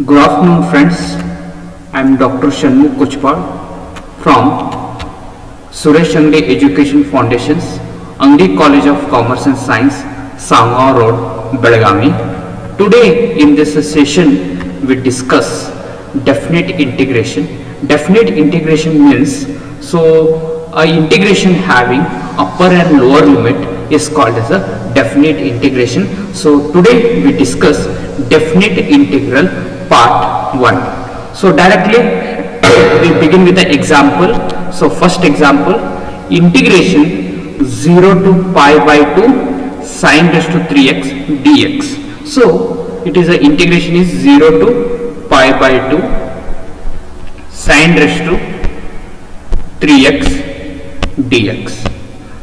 Good afternoon, friends. I am Dr. Shanmukh Kuchpal from Suresh Angdi Education Foundations, Angdi College of Commerce and Science, Sangam Road, Belagavi. Today in this session we discuss definite integration. Definite integration means a integration having upper and lower limit is called as a definite integration. So today we discuss definite integral part 1. So directly we begin with the example. So first example, integration 0 to pi by 2 sine raised to 3x dx. So it is a integration is 0 to pi by 2 sine raised to 3x dx.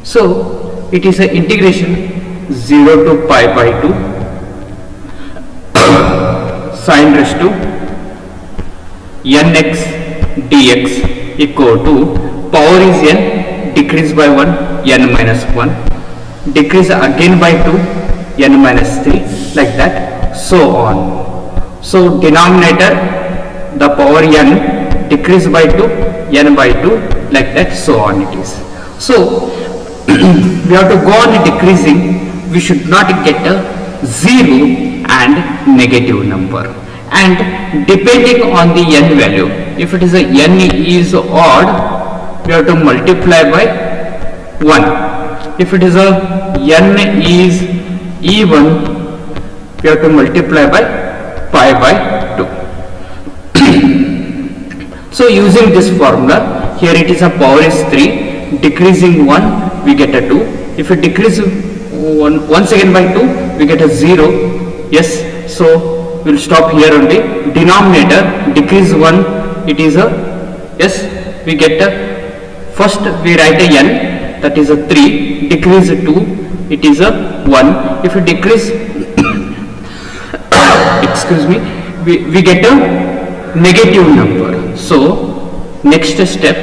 So it is a integration 0 to pi by 2 sine raised to nx dx equal to power is n, decrease by 1 n minus 1, decrease again by 2 n minus 3, like that, so on. So denominator the power n, decrease by 2 n by 2, like that, so on it is. So we have to go on decreasing. We should not get a 0 and negative number, and depending on the n value, if it is a n is odd, we have to multiply by 1. If it is a n is even, we have to multiply by pi by 2. So using this formula, here it is a power is 3, decreasing 1 we get a 2. If it decreases once again by 2, we get a 0. Yes, so we'll stop here only. Denominator decrease 1, it is a, yes, we get a, first we write a n, that is a 3, decrease 2, it is a 1. If we decrease excuse me, we get a negative number. So next step,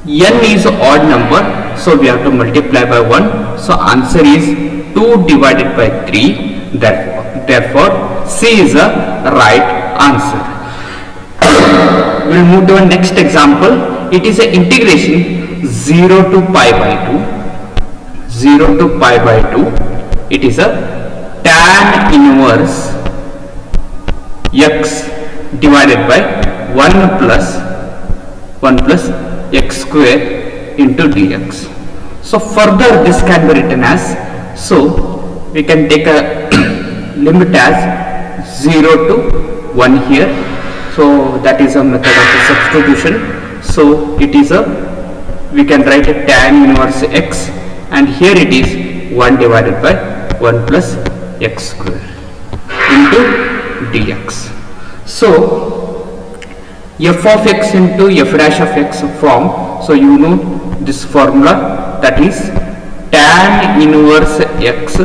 n is odd number, so we have to multiply by 1. So answer is 2 divided by 3. Therefore C is a right answer. We'll move to our next example. It is an integration 0 to pi by 2. 0 to pi by 2. It is a tan inverse x divided by 1 plus x square into dx. So further this can be written as, so we can take a limit as 0 to 1 here. So that is a method of substitution. So it is a, we can write a tan inverse x, and here it is 1 divided by 1 plus x square into dx. So f of x into f dash of x form. So you know this formula, that is tan inverse x,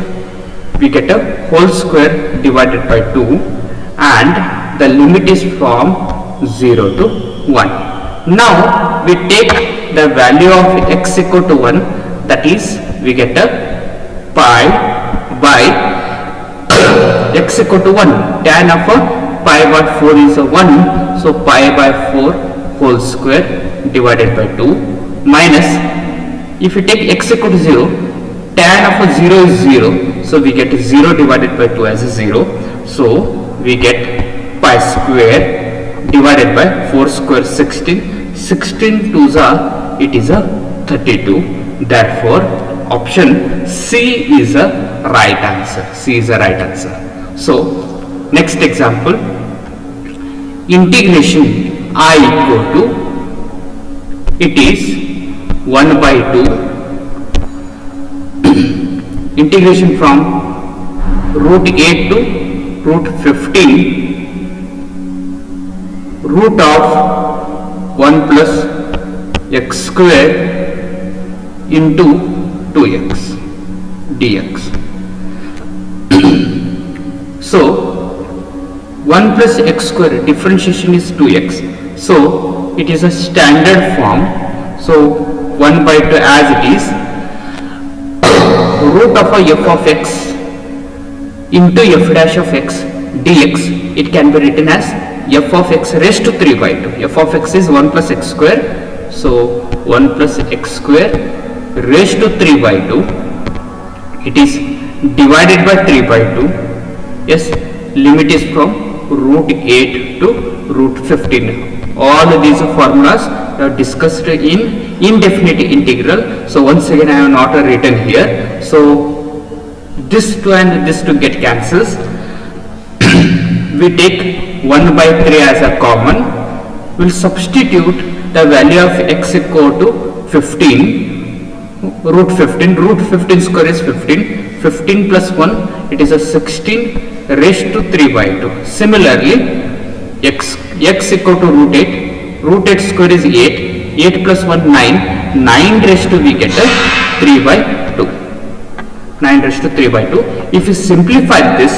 we get a whole square divided by 2, and the limit is from 0 to 1. Now we take the value of x equal to 1, that is we get a pi by x equal to 1. Tan of a pi by 4 is a 1, so pi by 4 whole square divided by 2 minus, if you take x equal to 0, tan of a 0 is 0, so we get 0 divided by 2 as a 0, so we get pi square divided by 4 square 16, 16 twos are, it is a 32. Therefore option C is a right answer. C is a right answer. So next example, integration I equal to, it is 1 by 2 integration from root 8 to root 15 root of 1 plus x square into 2x dx. So 1 plus x square differentiation is 2x, so it is a standard form. So 1 by 2 as it is, root of a f of x into f dash of x dx it can be written as f of x raised to 3 by 2. F of x is 1 plus x square. So 1 plus x square raised to 3 by 2. It is divided by 3 by 2. Yes, limit is from root 8 to root 15. All these formulas are discussed in indefinite integral. So once again I have not written here. So this 2 and this 2 get cancels. We take 1 by 3 as a common. We'll substitute the value of x equal to 15, root 15. Root 15 square is 15. 15 plus 1, it is a 16 raised to 3 by 2. Similarly, x equal to root 8. Root 8 square is 8. 8 plus 1, 9. 9 raised to we get a 3 by 2. 9 raised to 3 by 2. If we simplify this,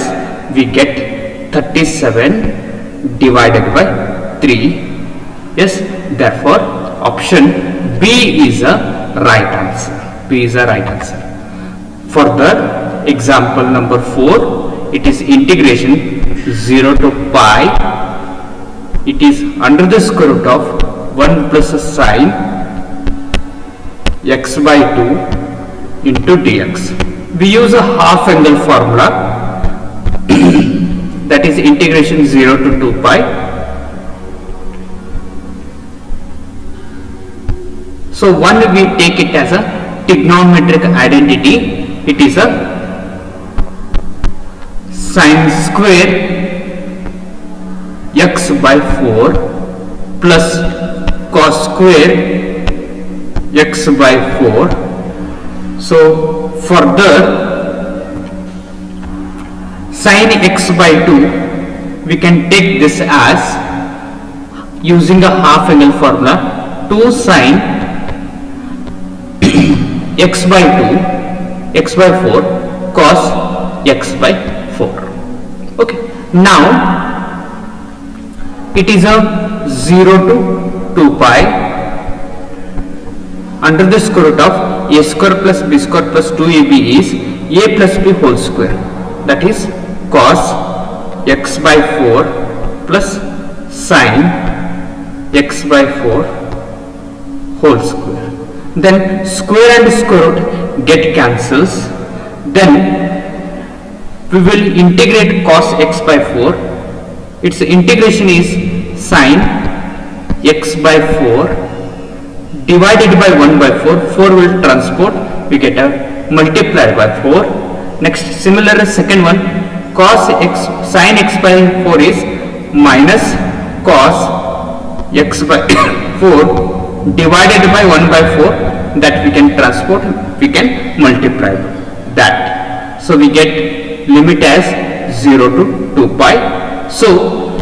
we get 37 divided by 3. Yes, therefore option B is a right answer. B is a right answer. Further, example number 4, it is integration 0 to pi. It is under the square root of 1 plus a sine x by 2 into dx. We use a half angle formula, that is integration 0 to 2 pi. So one we take it as a trigonometric identity. It is a sine square x by 4 plus cos square x by 4. So further, sin x by 2, we can take this as, using a half angle formula, 2 sin x by 2, x by 4 cos x by 4. Okay, now it is a 0 to 2 pi under the square root of a square plus b square plus 2ab is a plus b whole square, that is cos x by 4 plus sin x by 4 whole square. Then square and square root get cancels. Then we will integrate cos x by 4. Its integration is sin x by 4 divided by 1 by 4. 4 will transport, we get a multiplied by 4. Next, similar second one, cos x, sin x by 4 is minus cos x by 4 divided by 1 by 4, that we can transport, we can multiply that. So we get limit as 0 to 2 pi. So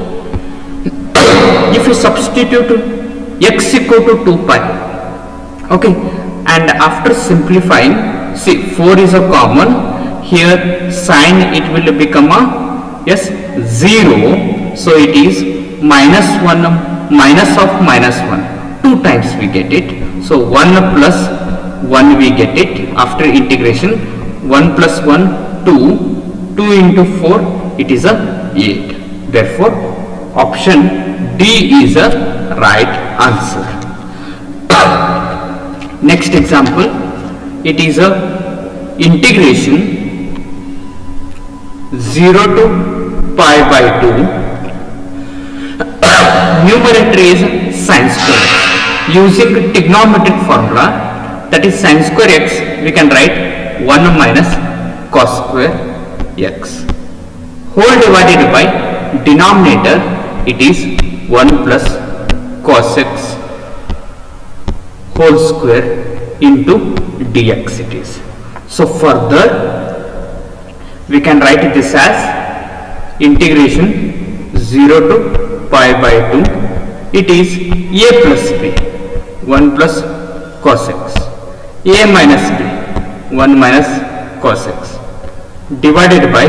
if you substitute x equal to 2 pi, okay, and after simplifying, see 4 is a common, here sin it will become a, yes, 0, so it is minus 1, minus of minus 1, 2 times we get it. So 1 plus 1 we get it after integration. 1 plus 1, 2, 2 into 4, it is a 8. Therefore option D is a right answer. Next example, it is a integration 0 to pi by 2. Numerator is sin square. Using trigonometric formula, that is sin square x, we can write 1 minus cos square x. Whole divided by denominator, it is 1 plus cos x whole square into dx it is. So further, we can write this as integration 0 to pi by 2. It is a plus b, 1 plus cos x, a minus b, 1 minus cos x, divided by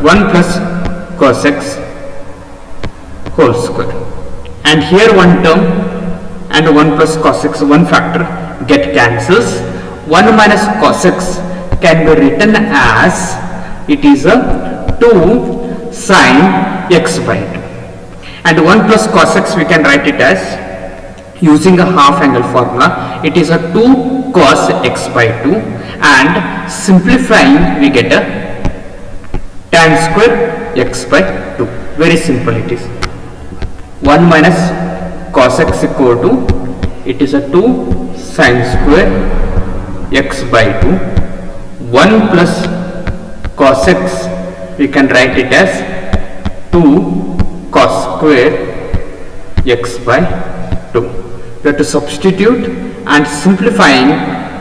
1 plus cos x whole square. And here one term and 1 plus cos x, one factor get cancels. 1 minus cos x can be written as, it is a 2 sine x by 2. And 1 plus cos x we can write it as, using a half angle formula, it is a 2 cos x by 2, and simplifying we get a tan square x by 2. Very simple it is. 1 minus cos x equal to, it is a 2 sine square x by 2. 1 plus cos x we can write it as 2 cos square x by 2. We have to substitute, and simplifying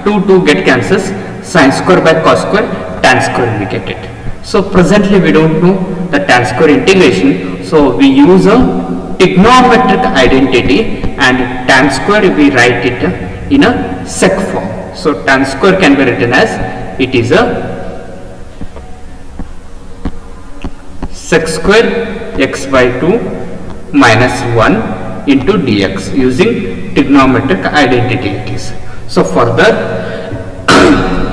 2 get cancels, sine square by cos square, tan square we get it. So presently we don't know the tan square integration, so we use a trigonometric identity, and tan square we write it in a sec form. So tan square can be written as, it is a sec square x by 2 minus 1 into dx, using trigonometric identity it is. So further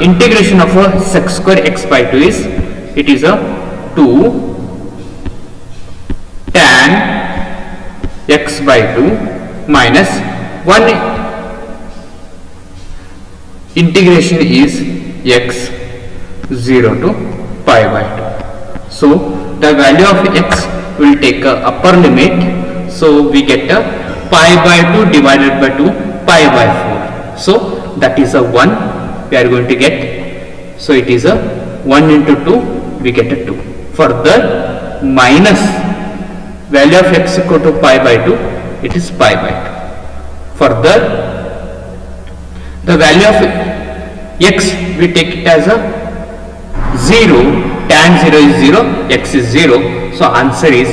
integration of a sec square x by 2 is, it is a 2 tan x by 2 minus 1 integration is x 0 to pi by 2. So the value of x will take a upper limit, so we get a pi by 2 divided by 2, pi by 4. So that is a 1 we are going to get. So it is a 1 into 2, we get a 2. Further minus value of x equal to pi by 2, it is pi by 2. Further the value of x we take it as a 0, tan 0 is 0, x is 0, so answer is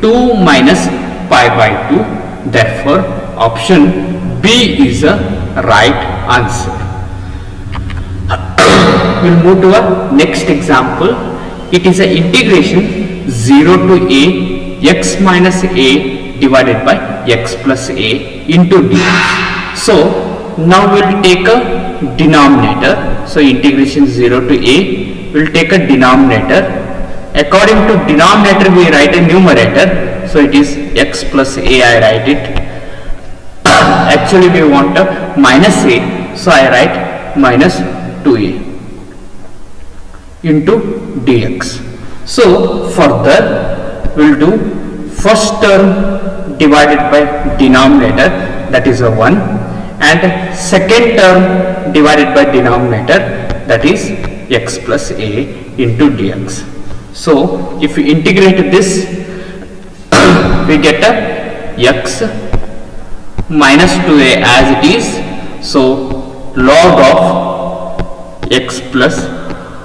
2 minus pi by 2. Therefore option B is a right answer. We'll move to our next example. It is an integration 0 to a x minus a divided by x plus a into dx. So now we will take a denominator. So integration 0 to a, we will take a denominator. According to denominator we write a numerator. So it is x plus a, I write it. Actually we want a minus a, so I write minus 2a into dx. So further we will do first term divided by denominator, that is a 1, and second term divided by denominator, that is x plus a into dx. So if we integrate this, we get a x minus 2a as it is. So log of x plus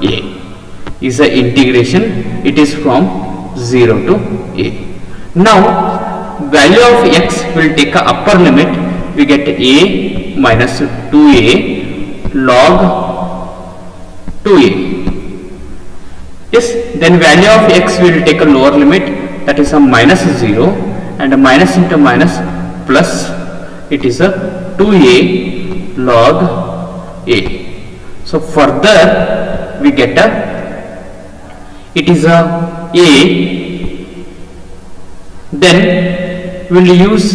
a is a integration, it is from 0 to a. Now value of x will take a upper limit, we get a minus 2a log 2a. Yes, then value of x will take a lower limit, that is a minus 0, and a minus into minus plus, it is a 2a log a. So further we get a, it is a, then we will use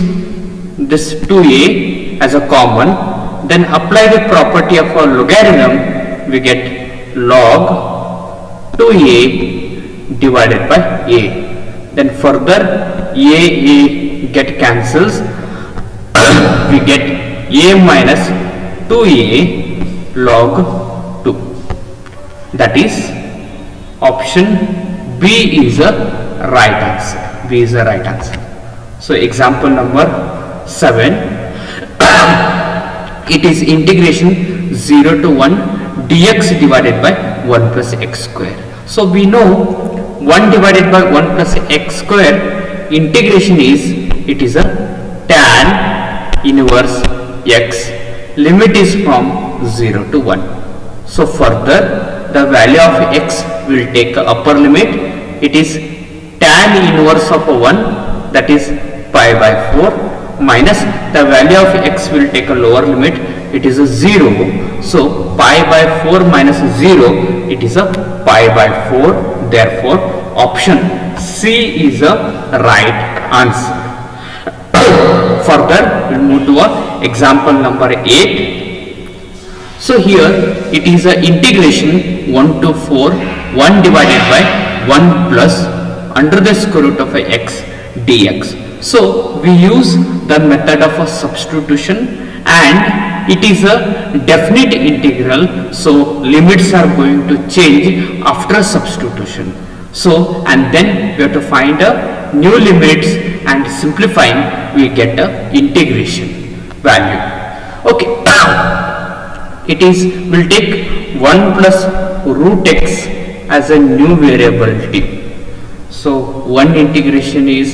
this 2a as a common, then apply the property of a logarithm, we get log 2a divided by a. Then further a get cancels, we get a minus 2a log 2. That is option B is a right answer. B is a right answer. So example number 7, it is integration 0 to 1 dx divided by 1 plus x square. So we know 1 divided by 1 plus x square integration is, it is a tan inverse x, limit is from 0 to 1. So further the value of x will take a upper limit, it is tan inverse of 1, that is pi by 4, minus the value of x will take a lower limit, it is a 0, so pi by 4 minus 0, it is a pi by 4. Therefore option C is a right answer. Further, we'll move to example number 8. So here it is a integration 1 to 4, 1 divided by 1 plus under the square root of x dx. So we use the method of a substitution, and it is a definite integral, so limits are going to change after substitution. So and then we have to find a new limits, and simplifying we get a integration value. Okay. It is, we'll take 1 plus root x as a new variable t. So one differentiation is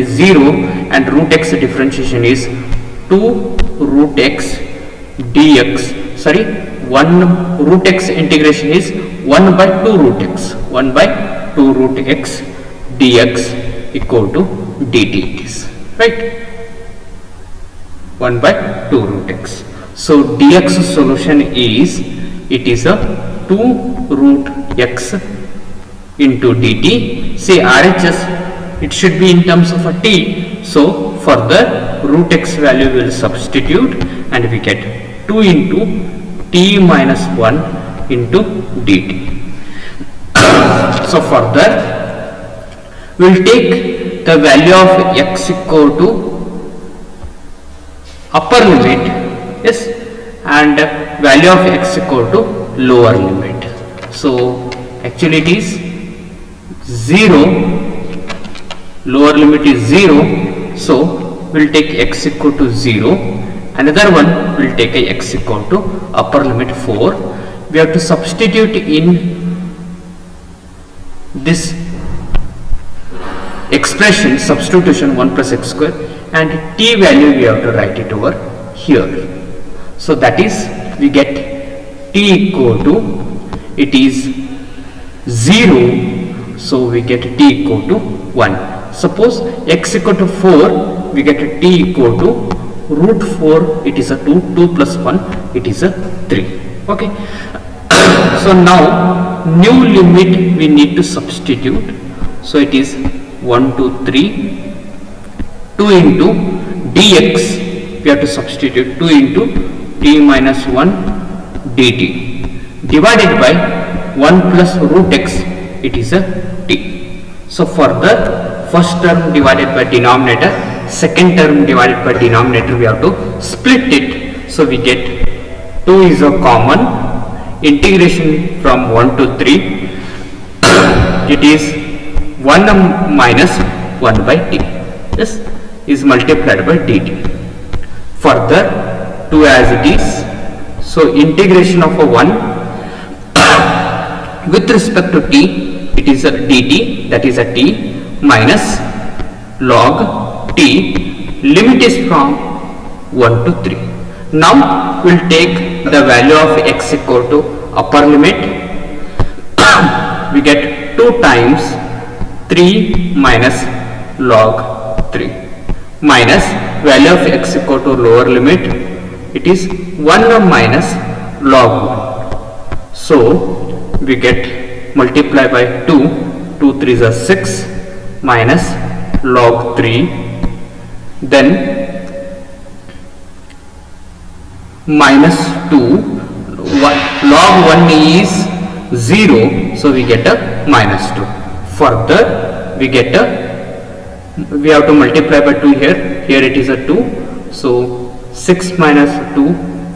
0, and root x differentiation is 2 root x dx. 1 root x integration is 1 by 2 root x. 1 by 2 root x dx equal to dt it is, right? 1 by 2 root x. So dx solution is, it is a 2 root x into dt. Say RHS, it should be in terms of a t. So for the root x value we will substitute, and we get 2 into t minus 1 into dt. So further we will take the value of x equal to upper limit, yes, and value of x equal to lower limit. So actually it is 0, lower limit is 0, so we will take x equal to 0. Another one will take a x equal to upper limit 4. We have to substitute in this expression, substitution 1 plus x square, and t value we have to write it over here. So that is, we get t equal to, it is 0, so we get t equal to 1. Suppose x equal to 4, we get t equal to root 4, it is a 2 plus 1, it is a 3. Okay. So now new limit we need to substitute. So it is 1 2 3, 2 into dx, we have to substitute 2 into t minus 1 dt divided by 1 plus root x, it is a t. So for the first term divided by denominator, second term divided by denominator, we have to split it. So we get 2 is a common, integration from 1 to 3, it is 1 minus 1 by t, yes, is multiplied by dt. Further 2 as it is, so integration of a 1 with respect to t, it is a dt, that is a t minus log t, limit is from 1 to 3. Now we will take the value of x equal to upper limit, we get 2 times 3 minus log 3 minus value of x equal to lower limit, it is 1 minus log 1. So we get multiply by 2, 2 3s are 6 minus log 3, then minus 2, log 1 is 0, so we get a minus 2. Further we get a, we have to multiply by 2 here, here it is a 2, so 6 minus 2,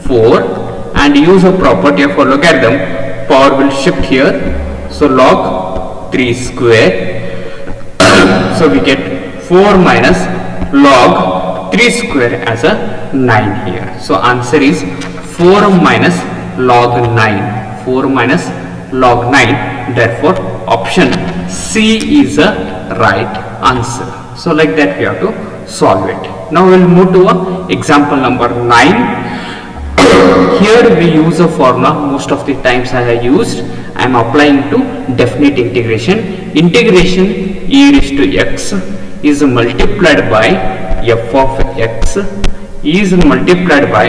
4, and use a property of a logarithm, power will shift here, so log 3 square, so we get 4 minus log 3 square as a 9 here. So answer is 4 minus log 9, 4 minus log 9, therefore option C is a right answer. So like that we have to solve it. Now we will move to example number 9. Here we use a formula, most of the times I have used, I am applying to definite integration. Integration e raised to x is multiplied by f of x is multiplied by,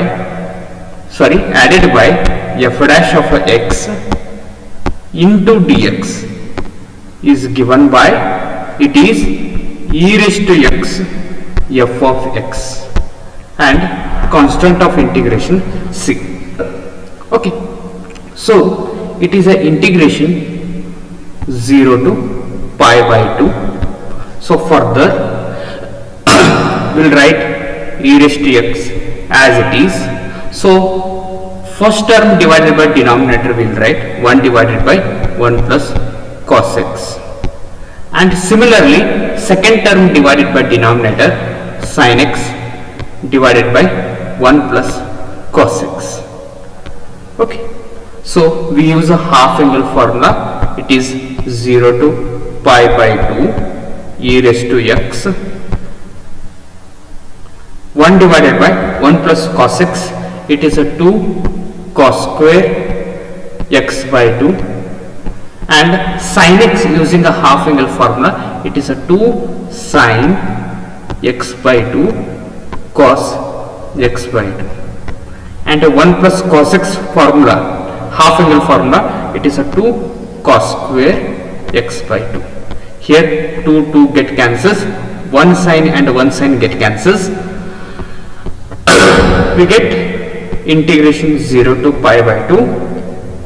added by f dash of x into dx. is given by, it is e raised to x f of x and constant of integration c. Okay, so it is a integration 0 to pi by 2. So further we'll write e raised to x as it is. So first term divided by denominator we'll write 1 divided by 1 plus cos x, and similarly second term divided by denominator sin x divided by 1 plus cos x. Okay, so we use a half angle formula. It is 0 to pi by 2 e raised to x 1 divided by 1 plus cos x. It is a 2 cos square x by 2, and sin x using a half angle formula, it is a 2 sin x by 2 cos x by 2, and a 1 plus cos x formula, half angle formula, it is a 2 cos square x by 2. Here 2 get cancels, 1 sin and 1 sin get cancels. We get integration 0 to pi by 2.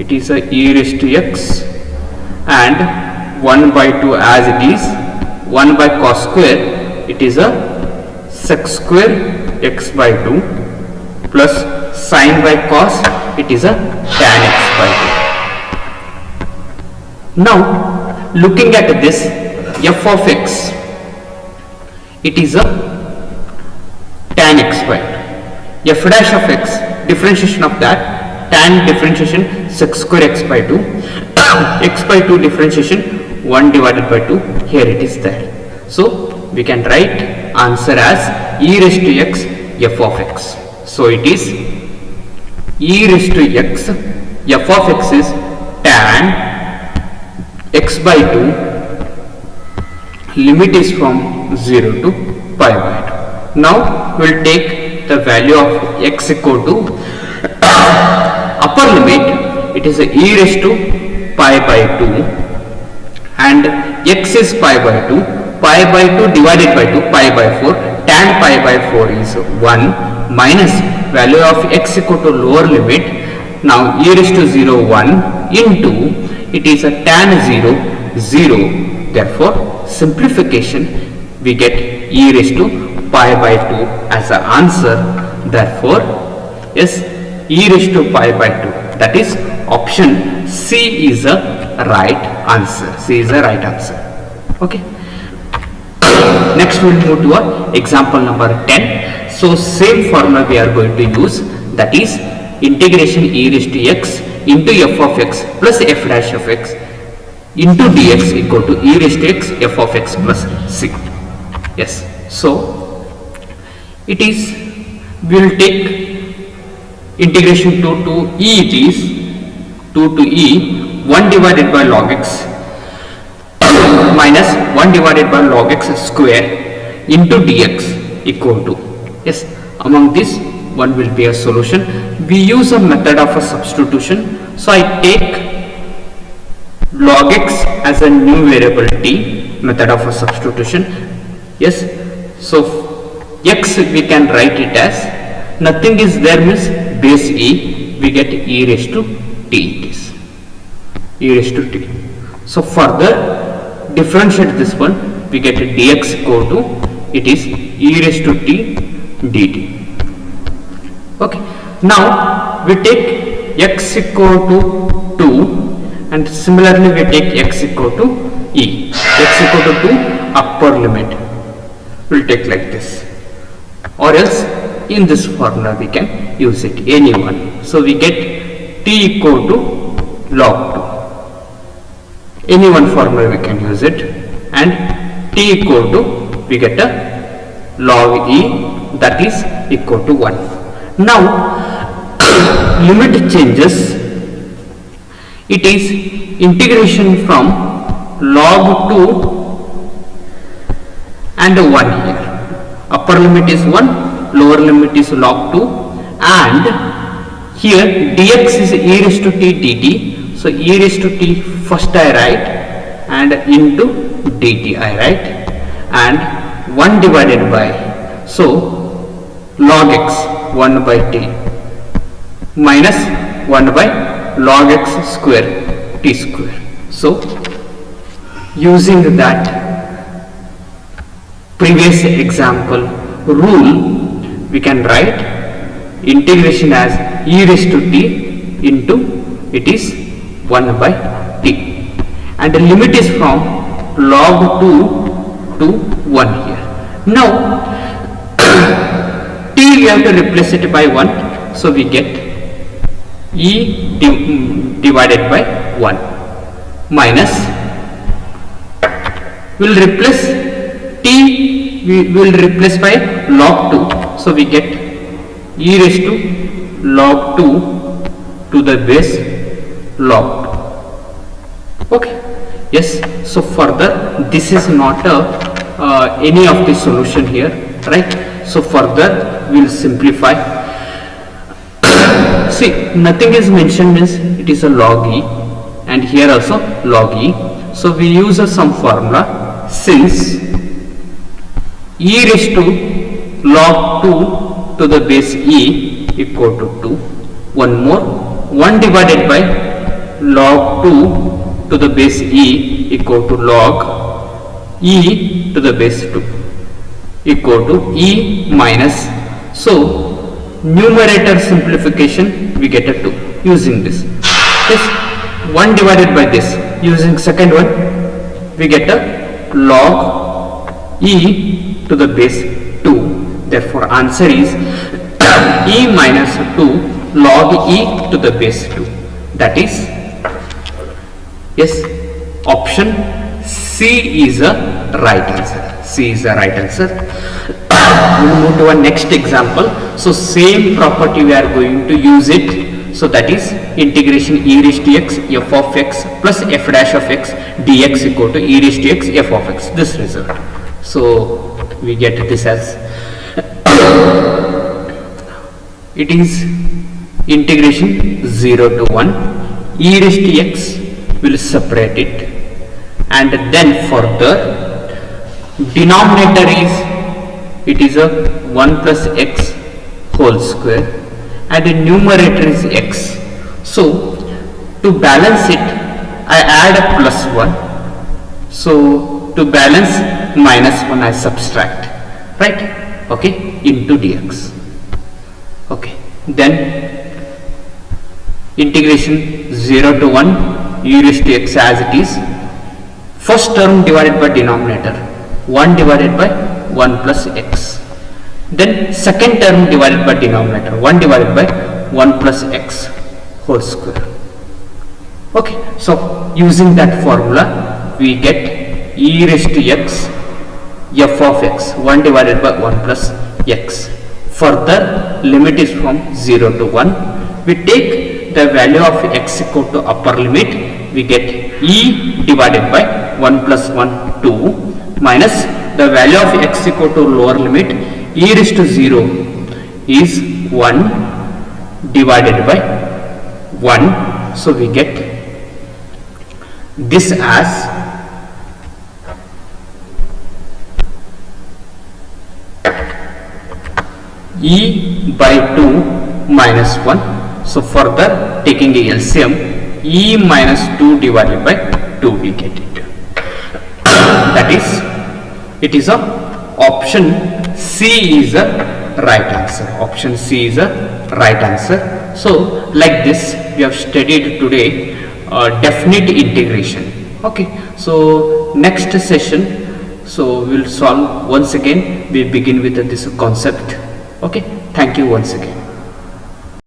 It is a e raised to x and 1 by 2 as it is, 1 by cos square, it is a sec square x by 2 plus sin by cos, it is a tan x by 2. Now looking at this f of x, it is a tan x by 2. F dash of x, differentiation of that, tan differentiation sec square x by 2, x by 2 differentiation 1 divided by 2, here it is there. So we can write answer as e raised to x f of x. So it is e raised to x f of x is tan x by 2, limit is from 0 to pi by 2. Now we will take the value of x equal to upper limit, it is a e raised to pi by 2 and x is pi by 2, pi by 2 divided by 2, pi by 4, tan pi by 4 is 1 minus value of x equal to lower limit, now e raised to 0 1 into, it is a tan 0 0, therefore simplification we get e raised to pi by 2 as the answer. Therefore yes, e raised to pi by 2, that is option C is a right answer. C is a right answer. Okay. Next we will move to our example number 10. So same formula we are going to use, that is integration e raised to x into f of x plus f dash of x into dx equal to e raised to x f of x plus c. Yes, so it is, we will take integration 2 to e, it is 2 to e 1 divided by log x minus 1 divided by log x square into dx equal to, yes, among this one will be a solution. We use a method of a substitution. So I take log x as a new variable t, method of a substitution. Yes, so x we can write it as nothing is there means base e, we get e raised to t, it is e raised to t. So further differentiate this one, we get a dx equal to, it is e raised to t dt. Okay, now we take x equal to 2 and similarly we take x equal to e, x equal to 2 upper limit will take like this, or else in this formula we can use it any one. So we get t equal to log 2, any one formula we can use it, and t equal to we get a log e, that is equal to 1. Now limit changes, it is integration from log 2 and 1 here, upper limit is 1, lower limit is log 2, and here dx is e raised to t dt. So e raised to t first I write and into dt I write, and 1 divided by, so log x 1 by t minus 1 by log x square t square. So using that previous example rule, we can write integration as e raised to t into, it is 1 by t, and the limit is from log 2 to 1 here. Now t we have to replace it by 1, so we get e divided by 1 minus, will replace t, we will replace by log 2, so we get e raised to log 2 to the base log 2. Okay, yes. So further, this is not any of the solution here, right? So further we will simplify. See, nothing is mentioned means it is a log e, and here also log e. So we use some formula, since e raised to log 2 to the base e equal to 2. One more, 1 divided by log 2 to the base e equal to log e to the base 2 equal to e minus, so numerator simplification we get a 2 using this. This 1 divided by this, using second one we get a log e to the base 2. Therefore answer is e minus 2 log e to the base 2. That is, yes, option C is a right answer. C is the right answer. We will move to our next example. So same property we are going to use it. So that is integration e raised to x f of x plus f dash of x dx equal to e raised to x f of x. This result. So we get this as it is integration 0 to 1, e raised to x will separate it, and then further denominator is, it is a 1 plus x whole square, and the numerator is x. So to balance it I add a plus 1, so to balance minus 1 I subtract, right? Okay, into dx. Okay, then integration 0 to 1 e raised to x as it is, first term divided by denominator 1 divided by 1 plus x, then second term divided by denominator 1 divided by 1 plus x whole square. Okay, so using that formula we get e raised to x f of x 1 divided by 1 plus x. Further limit is from 0 to 1, we take the value of x equal to upper limit, we get e divided by 1 plus 1 2 minus the value of x equal to lower limit, e raised to 0 is 1 divided by 1, so we get this as e by 2 minus 1. So further taking a LCM, e minus 2 divided by 2 we get it. That is, it is a option C is a right answer. Option C is a right answer. So like this we have studied today definite integration. Okay, so next session, so we'll solve once again, we begin with this concept. Okay, thank you once again.